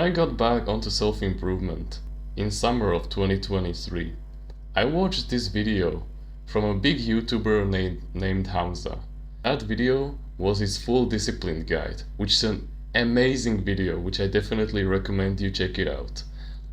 I got back onto self-improvement in summer of 2023, I watched this video from a big YouTuber named Hamza. That video was his full discipline guide, which is an amazing video, which I definitely recommend you check it out.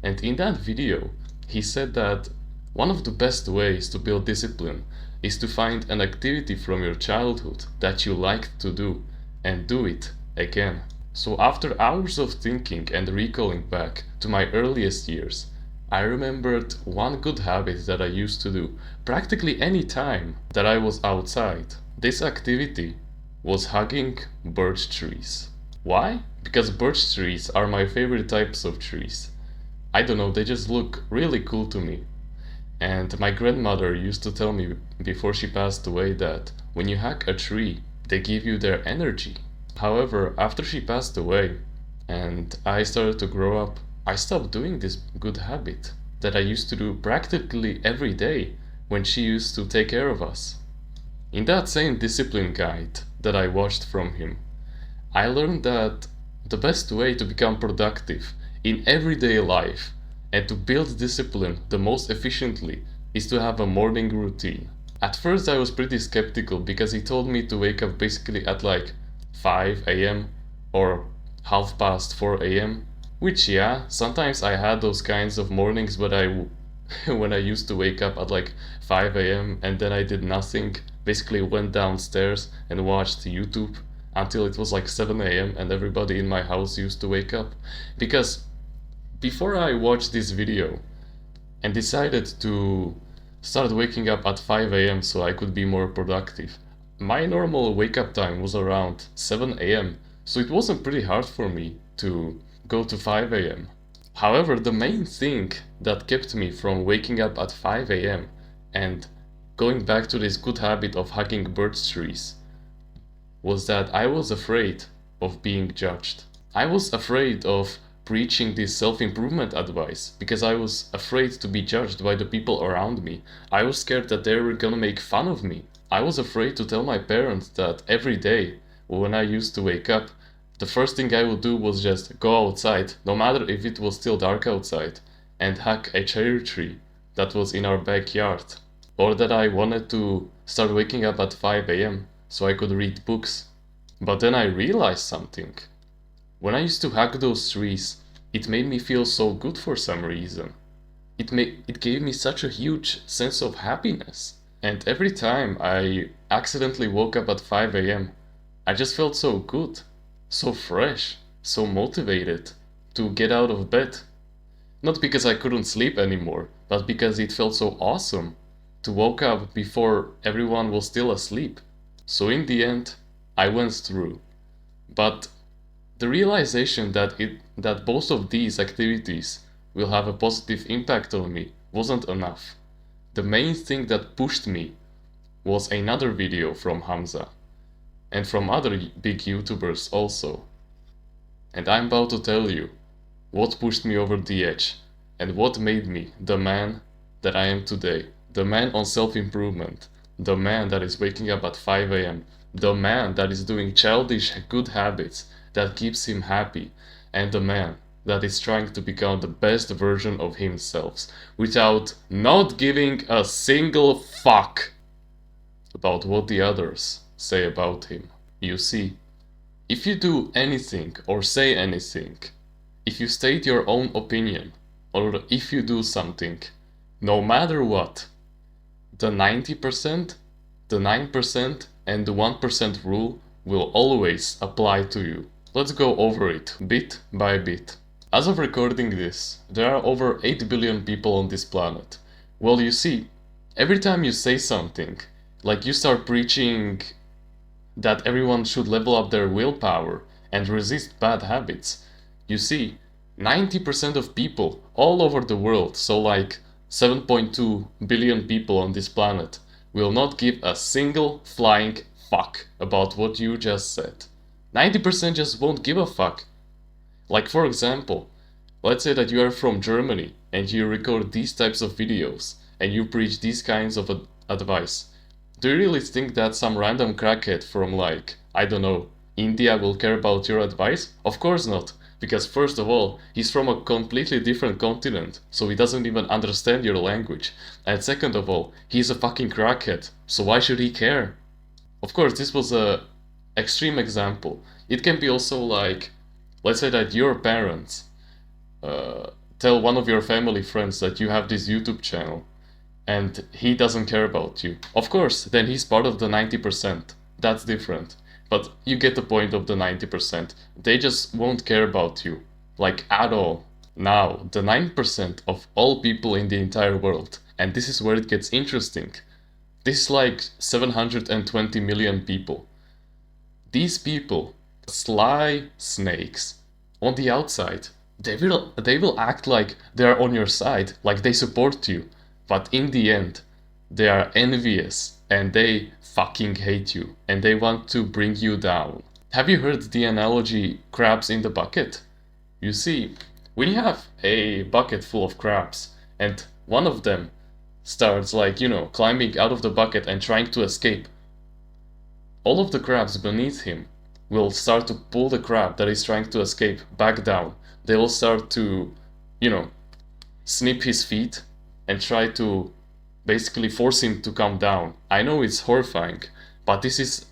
And in that video, he said that one of the best ways to build discipline is to find an activity from your childhood that you liked to do and do it again. So after hours of thinking and recalling back to my earliest years, I remembered one good habit that I used to do practically any time that I was outside. This activity was hugging birch trees. Why? Because birch trees are my favorite types of trees. I don't know, they just look really cool to me. And my grandmother used to tell me before she passed away that when you hug a tree, they give you their energy. However, after she passed away and I started to grow up, I stopped doing this good habit that I used to do practically every day when she used to take care of us. In that same discipline guide that I watched from him, I learned that the best way to become productive in everyday life and to build discipline the most efficiently is to have a morning routine. At first I was pretty skeptical because he told me to wake up basically at like 5 a.m. or 4:30 a.m. Which yeah, sometimes I had those kinds of mornings but when I used to wake up at like 5 a.m. and then I did nothing, basically went downstairs and watched YouTube until it was like 7 a.m. and everybody in my house used to wake up. Because before I watched this video and decided to start waking up at 5 a.m. so I could be more productive, my normal wake up time was around 7 a.m. so it wasn't pretty hard for me to go to 5 a.m. However, the main thing that kept me from waking up at 5 a.m. and going back to this good habit of hugging birch trees was that I was afraid of being judged. I was afraid of preaching this self-improvement advice because I was afraid to be judged by the people around me. I was scared that they were gonna make fun of me. I was afraid to tell my parents that every day when I used to wake up, the first thing I would do was just go outside, no matter if it was still dark outside, and hug a cherry tree that was in our backyard. Or that I wanted to start waking up at 5 a.m. so I could read books. But then I realized something. When I used to hug those trees, it made me feel so good for some reason. It gave me such a huge sense of happiness. And every time I accidentally woke up at 5 a.m., I just felt so good, so fresh, so motivated to get out of bed. Not because I couldn't sleep anymore, but because it felt so awesome to wake up before everyone was still asleep. So in the end, I went through. But the realization that both of these activities will have a positive impact on me wasn't enough. The main thing that pushed me was another video from Hamza and from other big YouTubers also. And I'm about to tell you what pushed me over the edge and what made me the man that I am today. The man on self-improvement, the man that is waking up at 5 a.m., the man that is doing childish good habits that keeps him happy, and the man that is trying to become the best version of himself without not giving a single fuck about what the others say about him. You see, if you do anything or say anything, if you state your own opinion, or if you do something, no matter what, the 90%, the 9%, and the 1% rule will always apply to you. Let's go over it bit by bit. As of recording this, there are over 8 billion people on this planet. Well, you see, every time you say something, like you start preaching that everyone should level up their willpower and resist bad habits, you see, 90% of people all over the world, so like 7.2 billion people on this planet, will not give a single flying fuck about what you just said. 90% just won't give a fuck. Like for example, let's say that you are from Germany and you record these types of videos and you preach these kinds of advice. Do you really think that some random crackhead from like, I don't know, India will care about your advice? Of course not. Because first of all, he's from a completely different continent, so he doesn't even understand your language. And second of all, he's a fucking crackhead, so why should he care? Of course, this was a extreme example. It can be also like, let's say that your parents tell one of your family friends that you have this YouTube channel and he doesn't care about you. Of course, then he's part of the 90%. That's different. But you get the point of the 90%. They just won't care about you. Like, at all. Now, the 9% of all people in the entire world. And this is where it gets interesting. This is like 720 million people. These people, sly snakes, on the outside, they will act like they are on your side, like they support you. But in the end, they are envious and they fucking hate you and they want to bring you down. Have you heard the analogy crabs in the bucket? You see, when you have a bucket full of crabs and one of them starts like, climbing out of the bucket and trying to escape, all of the crabs beneath him will start to pull the crab that is trying to escape back down. They will start to, snip his feet and try to basically force him to come down. I know it's horrifying, but this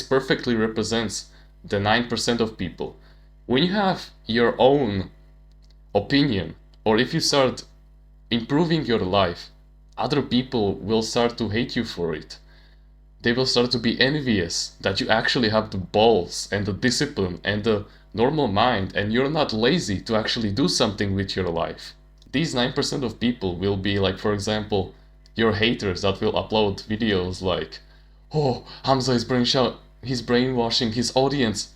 perfectly represents the 9% of people. When you have your own opinion, or if you start improving your life, other people will start to hate you for it. They will start to be envious that you actually have the balls and the discipline and the normal mind and you're not lazy to actually do something with your life. These 9% of people will be like, for example, your haters that will upload videos like, oh, Hamza is he's brainwashing his audience,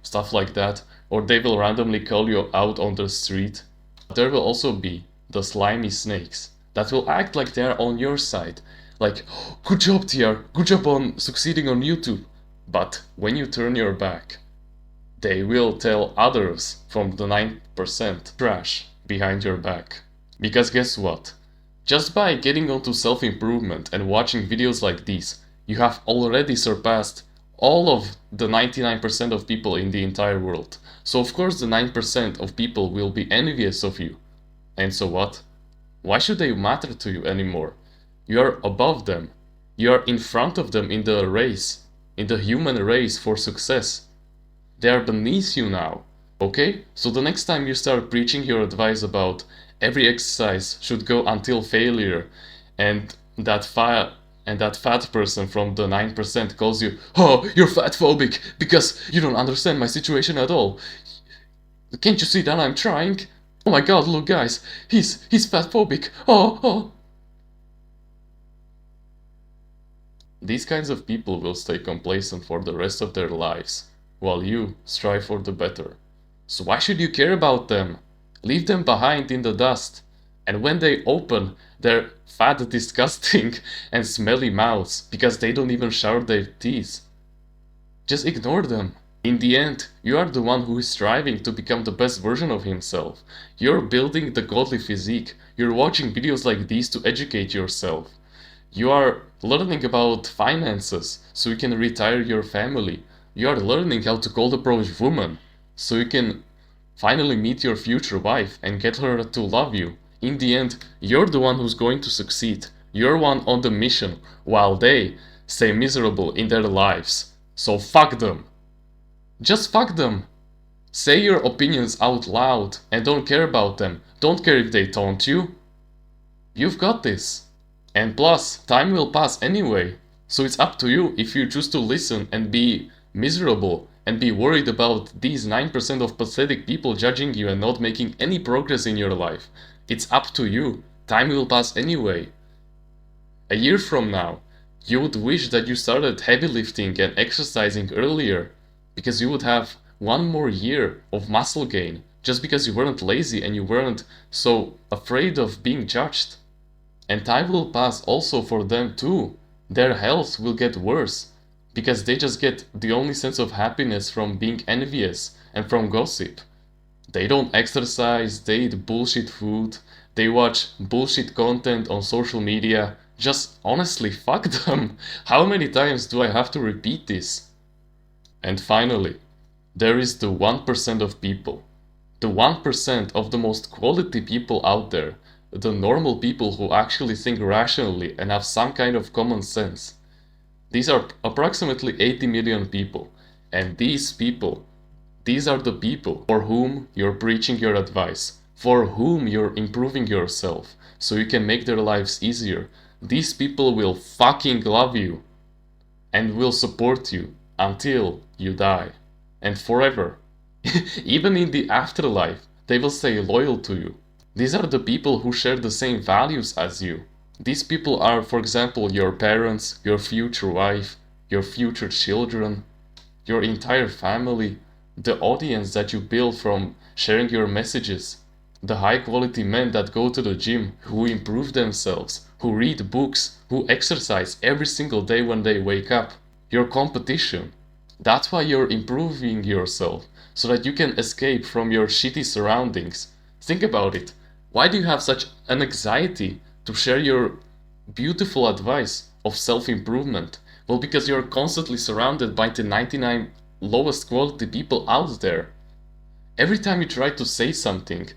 stuff like that. Or they will randomly call you out on the street. There will also be the slimy snakes that will act like they're on your side. Like, oh, good job, TR, good job on succeeding on YouTube. But when you turn your back, they will tell others from the 9% trash behind your back. Because guess what? Just by getting onto self-improvement and watching videos like these, you have already surpassed all of the 99% of people in the entire world. So of course the 9% of people will be envious of you. And so what? Why should they matter to you anymore? You are above them. You are in front of them in the race, in the human race for success. They are beneath you now, okay? So the next time you start preaching your advice about every exercise should go until failure and that fat person from the 9% calls you, oh, you're fat phobic because you don't understand my situation at all. Can't you see that I'm trying? Oh my god, look guys, he's fat phobic. Oh. These kinds of people will stay complacent for the rest of their lives, while you strive for the better. So why should you care about them? Leave them behind in the dust. And when they open their fat, disgusting and smelly mouths, because they don't even shower their teeth, just ignore them. In the end, you are the one who is striving to become the best version of himself. You're building the godly physique. You're watching videos like these to educate yourself. You are learning about finances so you can retire your family. You are learning how to cold approach women so you can finally meet your future wife and get her to love you. In the end, you're the one who's going to succeed. You're one on the mission while they stay miserable in their lives. So fuck them. Just fuck them. Say your opinions out loud and don't care about them. Don't care if they taunt you. You've got this. And plus, time will pass anyway, so it's up to you if you choose to listen and be miserable and be worried about these 9% of pathetic people judging you and not making any progress in your life. It's up to you. Time will pass anyway. A year from now, you would wish that you started heavy lifting and exercising earlier, because you would have one more year of muscle gain, just because you weren't lazy and you weren't so afraid of being judged. And time will pass also for them too. Their health will get worse, because they just get the only sense of happiness from being envious and from gossip. They don't exercise, they eat bullshit food, they watch bullshit content on social media. Just honestly, fuck them. How many times do I have to repeat this? And finally, there is the 1% of people The 1% of the most quality people out there, the normal people who actually think rationally and have some kind of common sense. These are approximately 80 million people, and these are the people for whom you're preaching your advice, for whom you're improving yourself, so you can make their lives easier. These people will fucking love you and will support you until you die, and forever. Even in the afterlife, they will stay loyal to you. These are the people who share the same values as you. These people are, for example, your parents, your future wife, your future children, your entire family, the audience that you build from sharing your messages, the high quality men that go to the gym, who improve themselves, who read books, who exercise every single day when they wake up, your competition. That's why you're improving yourself, so that you can escape from your shitty surroundings. Think about it. Why do you have such an anxiety to share your beautiful advice of self-improvement? Well, because you're constantly surrounded by the 99 lowest quality people out there. Every time you try to say something,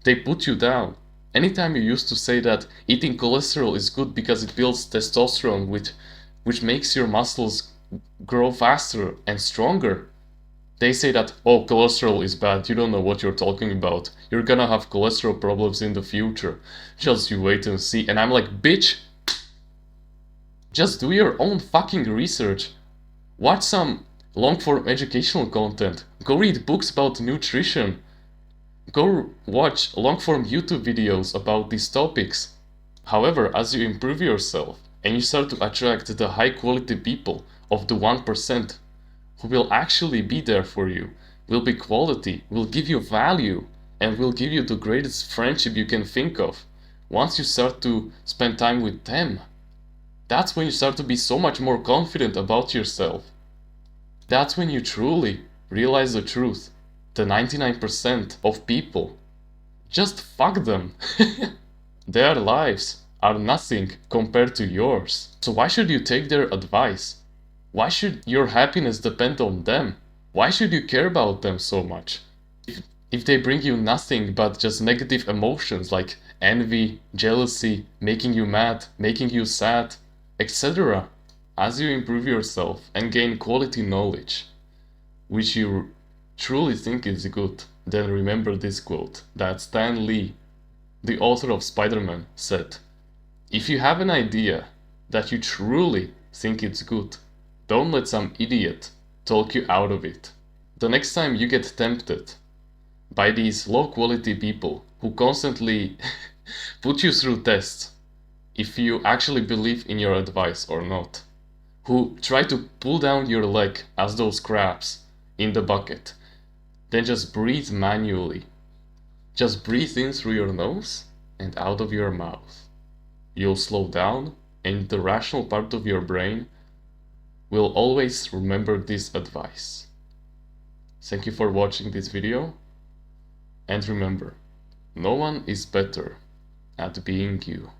they put you down. Anytime you used to say that eating cholesterol is good because it builds testosterone, which makes your muscles grow faster and stronger, they say that, oh, cholesterol is bad, you don't know what you're talking about. You're gonna have cholesterol problems in the future. Just you wait and see. And I'm like, bitch, just do your own fucking research. Watch some long-form educational content. Go read books about nutrition. Go watch long-form YouTube videos about these topics. However, as you improve yourself and you start to attract the high-quality people of the 1%, who will actually be there for you, will be quality, will give you value, and will give you the greatest friendship you can think of. Once you start to spend time with them, that's when you start to be so much more confident about yourself. That's when you truly realize the truth. The 99% of people, just fuck them. Their lives are nothing compared to yours. So why should you take their advice? Why should your happiness depend on them? Why should you care about them so much? If they bring you nothing but just negative emotions like envy, jealousy, making you mad, making you sad, etc. As you improve yourself and gain quality knowledge, which you truly think is good, then remember this quote that Stan Lee, the author of Spider-Man, said, "If you have an idea that you truly think it's good, don't let some idiot talk you out of it." The next time you get tempted by these low-quality people who constantly put you through tests, if you actually believe in your advice or not, who try to pull down your leg as those crabs in the bucket, then just breathe manually. Just breathe in through your nose and out of your mouth. You'll slow down, and the rational part of your brain will always remember this advice. Thank you for watching this video, and remember, no one is better at being you.